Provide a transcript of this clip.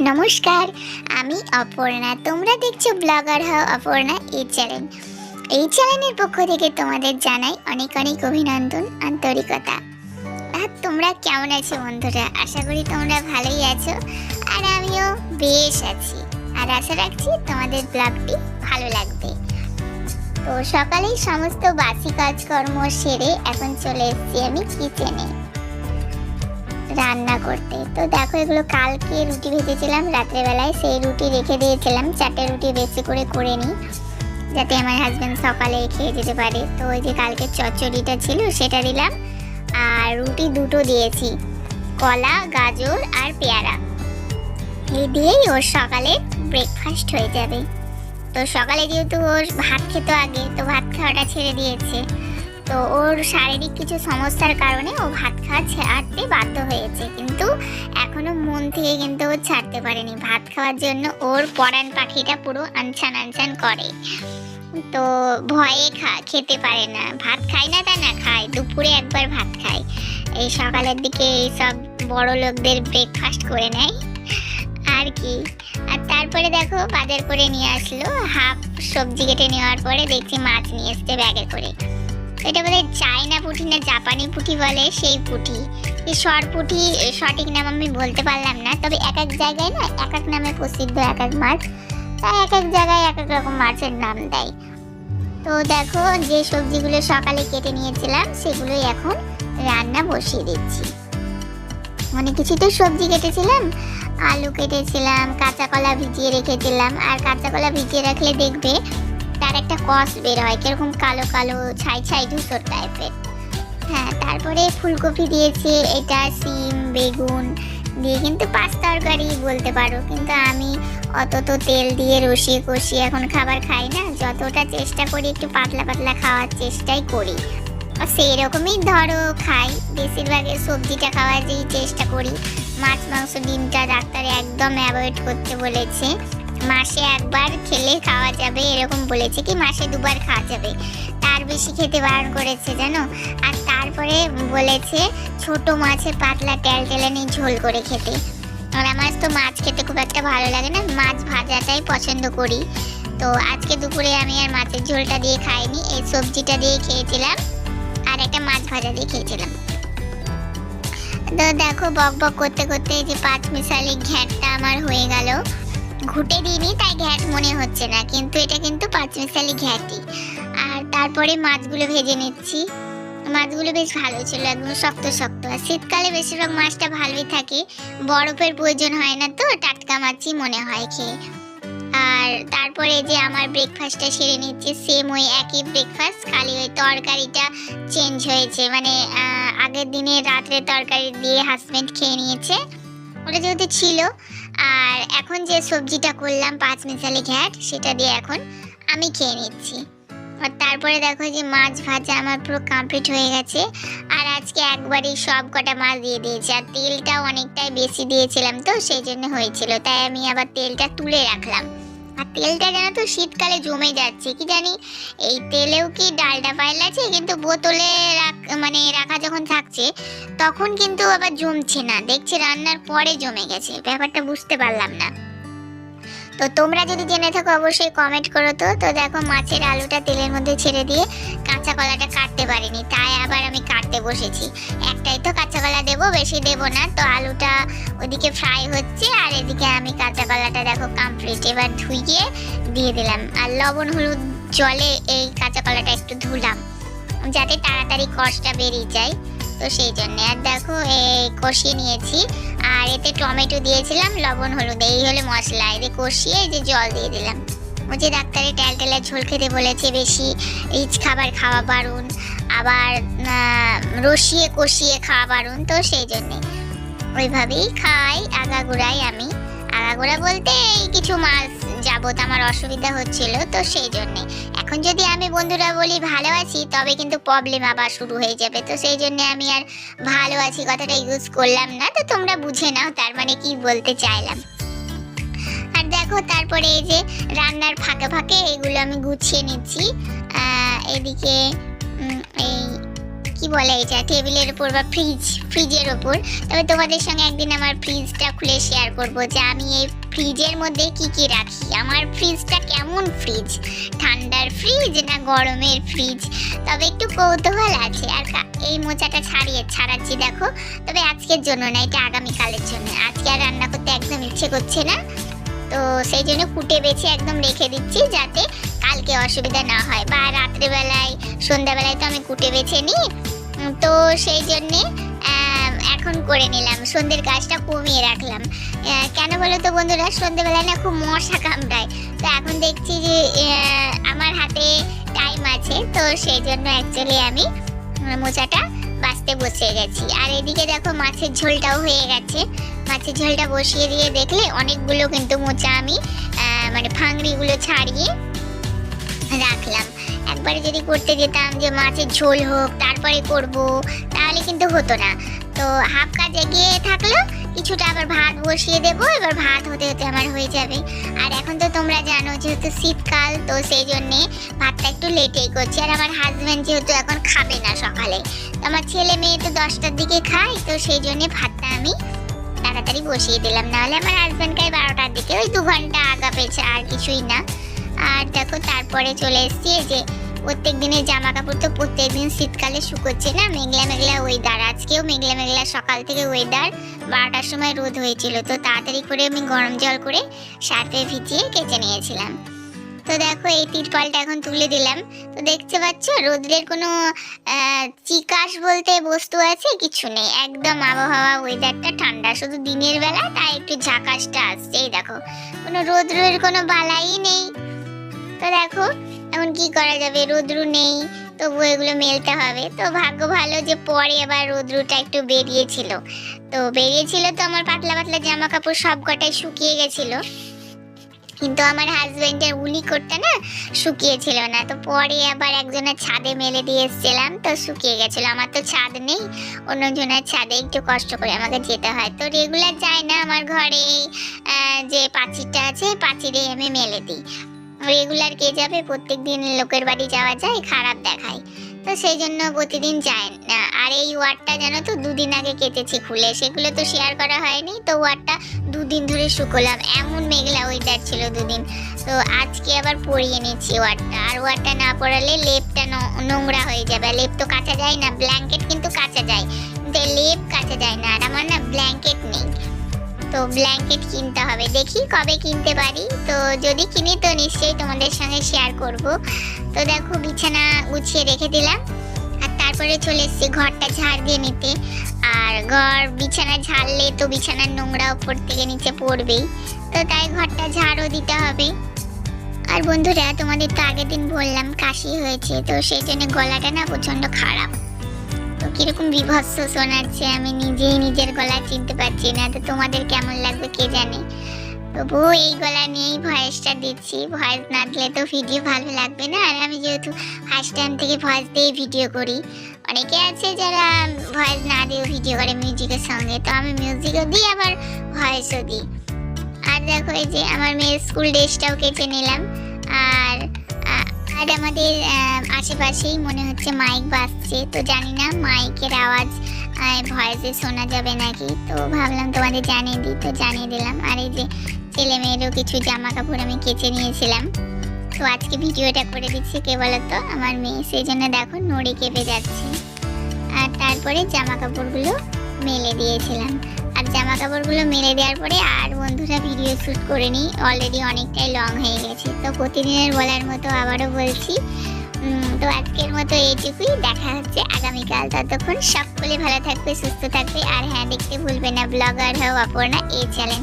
নমস্কার, আমি অপর্ণা। তোমরা দেখছো ব্লগার হাও অপর্ণা এই চ্যানেল। এই চ্যানেলের পক্ষ থেকে তোমাদের জানাই অনেক অনেক অভিনন্দন, আন্তরিকতা। আর তোমরা কেমন আছো বন্ধুরা? আশা করি তোমরা ভালোই আছো, আর আমিও বেশ আছি। আর আশা রাখছি তোমাদের ব্লগটি ভালো লাগবে। তো সকালেই সমস্ত বাসি কাজকর্ম সেরে এখন চলে এসেছি আমি কিচেনে রান্না করতে। তো দেখো, এগুলো কালকে রুটি ভেজেছিলাম রাত্রেবেলায়, সেই রুটি রেখে দিয়েছিলাম। 4টে রুটি বেশি করে নিই, যাতে আমার হাজব্যান্ড সকালে খেয়ে যেতে পারে। তো ওই যে কালকে চচ্চড়িটা ছিল সেটা দিলাম, আর রুটি 2টো দিয়েছি, কলা, গাজর আর পেয়ারা। এই দিয়েই ওর সকালে ব্রেকফাস্ট হয়ে যাবে। তো সকালে যেহেতু ওর ভাত খেত আগে, তো ভাত খাওয়াটা ছেড়ে দিয়েছে। তো ওর শারীরিক কিছু সমস্যার কারণে ও ভাত খাওয়া ছাড়তে বাধ্য হয়েছে, কিন্তু এখনো মন থেকে কিন্তু ও ছাড়তে পারেনি। ভাত খাওয়ার জন্য ওর পরাণ পাখিটা পুরো আনছান আনছান করে। তো ভয়ে খেতে পারে না। ভাত খায় না তা না, খায় দুপুরে একবার ভাত খায়। এই সকালের দিকে এই সব বড় লোকদের ব্রেকফাস্ট করে নেয় আর কি। আর তারপরে দেখো, বাজার করে নিয়ে আসলো। হাফ সবজি কেটে নেওয়ার পরে দেখছি মাছ নিয়ে এসছে ব্যাগে করে। এটা বোধহয় চায়না পুঁটি না জাপানি পুঁটি বলে, সেই পুঁটি। এই সর পুঁটি সঠিক নাম আমি বলতে পারলাম না, তবে এক এক জায়গায় না এক এক নামে প্রসিদ্ধ এক এক মাছ, তাই এক এক জায়গায় এক এক রকম মাছের নাম দেয়। তো দেখো, যে সবজিগুলো সকালে কেটে নিয়েছিলাম সেগুলোই এখন রান্না বসিয়ে দিচ্ছি। অনেক কিছু তো সবজি কেটেছিলাম, আলু কেটেছিলাম, কাঁচা কলা ভিজিয়ে রেখেছিলাম। আর কাঁচা কলা ভিজিয়ে রাখলে দেখবে তার একটা কষ বের হয়, কিরকম কালো কালো ছাই ছাই ধূসর টাইপের। হ্যাঁ, তারপরে ফুলকপি দিয়েছি, এটা সিম বেগুন দিয়ে কিন্তু পাঁচ তরকারি বলতে পারো। কিন্তু আমি অত তো তেল দিয়ে রসিয়ে কষিয়ে এখন খাবার খাই না, যতটা চেষ্টা করি একটু পাতলা পাতলা খাওয়ার চেষ্টাই করি। সেই রকমই ধরো খাই, বেশিরভাগের সবজিটা খাওয়ার যেই চেষ্টা করি। মাছ মাংস ডিমটা ডাক্তারে একদম অ্যাভয়েড করতে বলেছে। মাসে একবার খেলে খাওয়া যাবে এরকম বলেছে, কি মাসে 2বার খাওয়া যাবে, তার বেশি খেতে বারণ করেছে জানো। আর তারপরে বলেছে ছোট মাছের পাতলা টেলটেলে নিয়ে ঝোল করে খেতে। আর আমার তো মাছ খেতে খুব একটা ভালো লাগে না, মাছ ভাজাটাই পছন্দ করি। তো আজকে দুপুরে আমি আর মাছের ঝোলটা দিয়ে খাইনি, এই সবজিটা দিয়ে খেয়েছিলাম আর একটা মাছ ভাজা দিয়ে খেয়েছিলাম। তো দেখো, বক বক করতে করতে যে 5 মিশালি ঘ্যাঁটটা আমার হয়ে গেল। ঘুটে দিইনি তাই ঘ্যাঁট মনে হচ্ছে না, কিন্তু এটা কিন্তু 5 মিশালি ঘ্যাঁটই। আর তারপরে মাছগুলো ভেজে নিচ্ছি। মাছগুলো বেশ ভালো ছিল, একদম শক্ত শক্ত। আর শীতকালে বেশিরভাগ মাছটা ভালোই থাকে, বরফের প্রয়োজন হয় না, তো টাটকা মাছই মনে হয় খেয়ে। আর তারপরে যে আমার ব্রেকফাস্টটা সেরে নিচ্ছি, সেম ওই একই ব্রেকফাস্ট, খালি ওই তরকারিটা চেঞ্জ হয়েছে। মানে আগের দিনে রাত্রে তরকারি দিয়ে হাজব্যান্ড খেয়ে নিয়েছে, ওটা যেহেতু ছিল। আর এখন যে সবজিটা করলাম 5 মিশালি ঘ্যাঁট, সেটা দিয়ে এখন আমি খেয়ে নিচ্ছি। আর তারপরে দেখো যে মাছ ভাজা আমার পুরো কমপ্লিট হয়ে গেছে। আর আজকে একবারই সব কটা মাছ দিয়ে দিয়েছি, আর তেলটাও অনেকটাই বেশি দিয়েছিলাম, তো সেই জন্য হয়েছিল, তাই আমি আবার তেলটা তুলে রাখলাম। আর তেলটা যেন তো শীতকালে জমে যাচ্ছে, কি জানি এই তেলেও কি ডালটা ফাইল আছে, কিন্তু বোতলে রাখা যখন থাকছে তখন কিন্তু আবার জমছে না, দেখছি রান্নার পরে জমে গেছে, ব্যাপারটা বুঝতে পারলাম না। তো তোমরা যদি জেনে থাকো অবশ্যই কমেন্ট করো। তো দেখো, মাছের আলুটা তেলের মধ্যে ছেড়ে দিয়ে কাঁচা কলাটা কাটতে পারিনি, তাই আবার আমি কাটতে বসেছি। একটাই তো কাঁচা কলা দেবো, বেশি দেবো না। তো আলুটা ওদিকে ফ্রাই হচ্ছে, আর এদিকে আমি কাঁচা কলাটা দেখো কমপ্লিট। এবার ধুইয়ে দিয়ে দিলাম, আর লবণ হলুদ জলে এই কাঁচা কলাটা একটু ধুলাম, যাতে তাড়াতাড়ি কষটা বেরিয়ে যায়, তো সেই জন্য। আর দেখো কষিয়ে নিয়েছি, আর এতে টমেটো দিয়েছিলাম, লবণ হলুদ, এই হলো মশলা। এতে কষিয়ে যে জল দিয়ে দিলাম। ও যে ডাক্তারে টেলটেলা ঝোল খেতে বলেছে, বেশি রিচ খাবার খাওয়া বারণ, আবার রসিয়ে কষিয়ে খাওয়া বারণ, তো সেই জন্যে ওইভাবেই খাই আগাগোড়াই। আমি আগাগোড়া বলতে এই কিছু মাস যাবত আমার অসুবিধা হচ্ছিল, তো সেই জন্যে। এখন যদি আমি বন্ধুরা বলি ভালো আছি, তবে কিন্তু প্রবলেম আবার শুরু হয়ে যাবে, তো সেই জন্য আমি আর ভালো আছি কথাটা ইউজ করলাম না। তো তোমরা বুঝে নাও তার মানে কি বলতে চাইলাম। আর দেখো, তারপরে এই যে রান্নার ফাঁকে ফাঁকে এগুলো আমি গুছিয়ে নিচ্ছি। এদিকে এই কি বলে এটা, টেবিলের উপর বা ফ্রিজের উপর। তবে তোমাদের সঙ্গে একদিন আমার ফ্রিজটা খুলে শেয়ার করব যে আমি এই ফ্রিজের মধ্যে কি কি রাখি। আমার ফ্রিজটা কেমন ফ্রিজ, ঠান্ডার ফ্রিজ না গরমের ফ্রিজ, তবে একটু কৌতূহল আছে। আর এই মোচাটা ছাড়াচ্ছি দেখো, তবে আজকের জন্য না, এটা আগামীকালের জন্য। আজকে আর রান্না করতে একদম ইচ্ছে করছে না, তো সেই জন্য কুটে বেছে একদম রেখে দিচ্ছি যাতে কালকে অসুবিধা না হয়, বা রাত্রেবেলায় সন্ধ্যাবেলায় তো আমি কুটে বেছে নিই, তো সেই জন্যে এখন করে নিলাম, সন্ধ্যের কাজটা কমিয়ে রাখলাম। কেন বলো তো বন্ধুরা, সন্ধ্যেবেলায় না খুব মশা কামড়ায়, তো এখন দেখছি যে আমার হাতে টাইম আছে, তো সেই জন্য অ্যাকচুয়ালি আমি মোচাটা বাছতে বসিয়ে গেছি। আর এদিকে দেখো মাছের ঝোলটাও হয়ে গেছে। মাছের ঝোলটা বসিয়ে দিয়ে দেখলে অনেকগুলো কিন্তু মোচা আমি মানে ফাংড়িগুলো ছাড়িয়ে রাখলাম। একবারে যদি করতে যেতাম যে মাছের ঝোল হোক তারপরে করব, তাহলে কিন্তু হতো না। তো হাফ কাজ এগিয়ে থাকলো, কিছুটা আবার ভাত বসিয়ে দেবো, এবার ভাত হতে হতে আমার হয়ে যাবে। আর এখন তো তোমরা জানো যেহেতু শীতকাল, তো সেই জন্যে ভাতটা একটু লেটেই করছি। আর আমার হাজব্যান্ড যেহেতু এখন খাবে না সকালে, তো আমার ছেলে মেয়ে তো 10টার দিকে খায়, তো সেই জন্যে ভাতটা আমি তাড়াতাড়ি বসিয়ে দিলাম, নাহলে আমার হাজব্যান্ড খায় 12টার দিকে, ওই 2 ঘন্টা আগা পেছে, আর কিছুই না। আর দেখো তারপরে চলে এসেছি এই যে প্রত্যেক দিনের জামা কাপড় তো প্রত্যেক দিন শীতকালে শুকোচ্ছে না, মেঘলা মেঘলা ওয়েদার, আজকেও মেঘলা মেঘলা সকাল থেকে ওয়েদার। 12টার সময় রোদ হয়েছিল, তো তাড়াতাড়ি করে আমি গরম জল করে সার্ফে ভিজিয়ে কেচে নিয়েছিলাম। তো দেখো এই তিরপালটা এখন তুলে দিলাম, তো দেখতে পাচ্ছ রোদ্রের কোনো চিকাশ বলতে বস্তু আছে কিছু নেই, একদম আবহাওয়া ওয়েদারটা ঠান্ডা, শুধু দিনের বেলা তাই একটু ঝাঁকাশটা আসছে। এই দেখো কোনো রোদ্রের কোনো বালাই নেই। তো দেখো এখন কি করা যাবে, রোদ্রু নেই, তবু এগুলো মেলতে হবে। তো ভাগ্য ভালো যে পরে আবার রোদ্রুটা একটু বেরিয়েছিল, তো আমার পাতলা পাতলা জামা কাপড় সব কটাই শুকিয়ে গেছিল, কিন্তু আমার হাজবেন্ডের উলি কোটটা না শুকিয়েছিল না, তো পরে আবার একজনের ছাদে মেলে দিয়ে এসেছিলাম, তো শুকিয়ে গেছিল। আমার তো ছাদ নেই, অন্যজনের ছাদে একটু কষ্ট করে আমাকে যেতে হয়, তো রেগুলার যায় না আমার ঘরে যে পাঁচিরটা আছে, পাঁচিরে আমি মেলে দিই। রেগুলার কে যাবে, প্রত্যেক দিন লোকের বাড়ি যাওয়া যায়, খারাপ দেখায়, তো সেই জন্য প্রতিদিন যায় না। আর এই ওয়ার্ডটা জানো তো 2 দিন আগে কেটেছি খুলে, সেগুলো তো শেয়ার করা হয়নি, তো ওয়ার্ডটা 2 দিন ধরে শুকোলাম, এমন মেঘলা ওয়েদার ছিল 2 দিন, তো আজকে আবার পরিয়ে নিচ্ছি ওয়ার্ডটা। আর ওয়ার্ডটা না পরালে লেপটা নোংরা হয়ে যাবে, লেপ তো কাচা যায় না, ব্ল্যাঙ্কেট কিন্তু কাচা যায়, কিন্তু লেপ কাচা যায় না, আর আমার না ব্ল্যাঙ্কেট নেই, তো ব্ল্যাঙ্কেট কিনতে হবে, দেখি কবে কিনতে পারি, তো যদি কিনি তো নিশ্চয়ই তোমাদের সঙ্গে শেয়ার করব। তো দেখো বিছানা গুছিয়ে রেখে দিলাম, আর তারপরে চলে এসেছি ঘরটা ঝাড় দিয়ে নিতে। আর বিছানা ঝাড়লে তো বিছানার নোংরা উপর থেকে নিচে পড়বেই, তো তাই ঘরটা ঝাড়ও দিতে হবে। আর বন্ধুরা তোমাদের তো আগের দিন বললাম কাশি হয়েছে, তো সেই জন্য গলাটা না প্রচণ্ড খারাপ, তো কিরকম বিভৎস শোনাচ্ছে, আমি নিজেই নিজের গলা চিনতে পারছি না, তো তোমাদের কেমন লাগবে কে জানে। তবুও এই গলা নিয়েই ভয়েসটা দিচ্ছি, ভয়েস না দিলে তো ভিডিও ভালো লাগবে না। আর আমি যেহেতু ফার্স্ট টাইম থেকে ভয়েস দিয়ে ভিডিও করি, অনেকে আছে যারা ভয়েস না দিয়েও ভিডিও করে মিউজিকের সঙ্গে, তো আমি মিউজিকও দিই আবার ভয়েসও দিই। আর দেখো এই যে আমার মেয়ের স্কুল ড্রেসটাও কেচে নিলাম। আর আমাদের আশেপাশেই মনে হচ্ছে মাইক বাজছে, তো জানি না মাইকের আওয়াজ ভয়েসে শোনা যাবে নাকি, তো ভাবলাম তোমাদের জানিয়ে দিই, তো জানিয়ে দিলাম। আর এই যে ছেলে মেয়েরও কিছু জামা কাপড় আমি কেচে নিয়েছিলাম, তো আজকে ভিডিওটা করে দিচ্ছি কে বলতো, আমার মেয়ে, সেই জন্য দেখো নড়ে কেঁপে যাচ্ছে। আর তারপরে জামা কাপড়গুলো মেলে দিয়েছিলাম, আর জামা কাপড়গুলো মেলে দেওয়ার পরে আর বন্ধুরা ভিডিও শ্যুট করে নিই, অলরেডি অনেকটাই লং হয়ে গেছে, তো প্রতিদিনের বলার মতো আবারও বলছি। তো আজকের মতো এইটুকুই, দেখা হচ্ছে আগামীকাল, ততক্ষণ সকলে ভালো থাকবে, সুস্থ থাকবে। আর হ্যাঁ, দেখতে ভুলবে না ব্লগার হও অপর্ণা এই চ্যানেল।